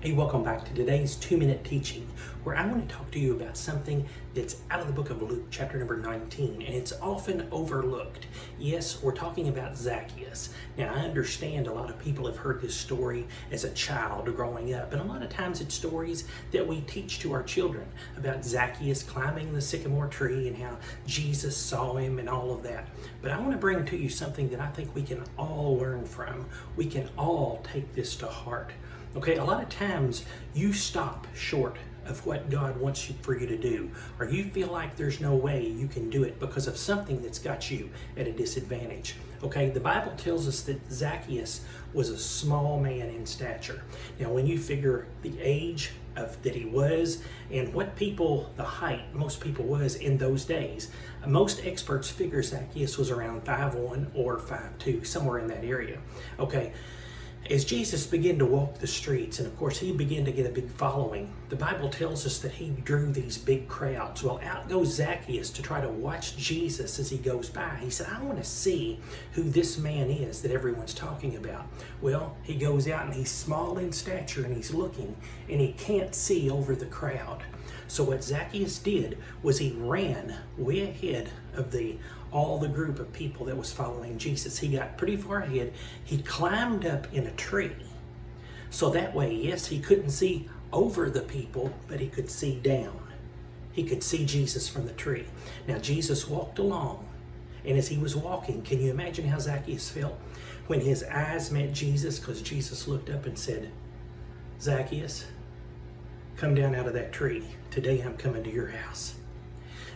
Hey, welcome back to today's 2-minute teaching, where I want to talk to you about something that's out of the book of Luke, chapter number 19, and it's often overlooked. Yes, we're talking about Zacheus. Now, I understand a lot of people have heard this story as a child growing up, and a lot of times it's stories that we teach to our children about Zacheus climbing the sycamore tree and how Jesus saw him and all of that. But I want to bring to you something that I think we can all learn from. We can all take this to heart. Okay, a lot of times you stop short of what God wants for you to do, or you feel like there's no way you can do it because of something that's got you at a disadvantage. Okay, the Bible tells us that Zacheus was a small man in stature. Now, when you figure the age that he was and what the height most people was in those days, most experts figure Zacheus was around 5'1" or 5'2", somewhere in that area. Okay. As Jesus began to walk the streets, and of course he began to get a big following, the Bible tells us that he drew these big crowds. Well, out goes Zacheus to try to watch Jesus as he goes by. He said, I want to see who this man is that everyone's talking about. Well, he goes out and he's small in stature and he's looking and he can't see over the crowd. So what Zacheus did was he ran way ahead of all the group of people that was following Jesus. He got pretty far ahead. He climbed up in a tree. So that way, yes, he couldn't see over the people, but he could see down. He could see Jesus from the tree. Now, Jesus walked along, and as he was walking, can you imagine how Zacheus felt when his eyes met Jesus? Because Jesus looked up and said, Zacheus, come down out of that tree. Today I'm coming to your house.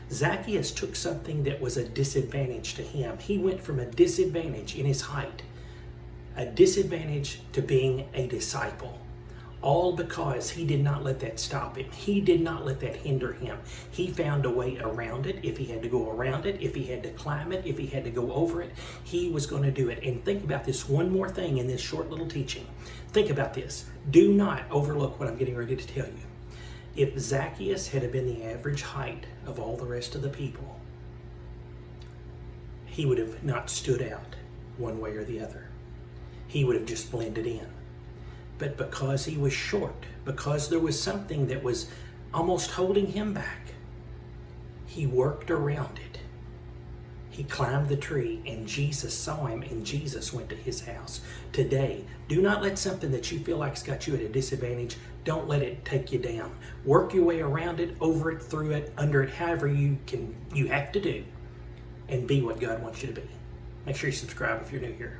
Zacheus took something that was a disadvantage to him. He went from a disadvantage in his height, a disadvantage to being a disciple, all because he did not let that stop him. He did not let that hinder him. He found a way around it. If he had to go around it, if he had to climb it, if he had to go over it, he was going to do it. And think about this one more thing in this short little teaching. Think about this. Do not overlook what I'm getting ready to tell you. If Zacheus had been the average height of all the rest of the people, he would have not stood out one way or the other. He would have just blended in. But because he was short, because there was something that was almost holding him back, he worked around it. He climbed the tree and Jesus saw him and Jesus went to his house. Today, do not let something that you feel like's got you at a disadvantage, don't let it take you down. Work your way around it, over it, through it, under it, however you have to do, and be what God wants you to be. Make sure you subscribe if you're new here.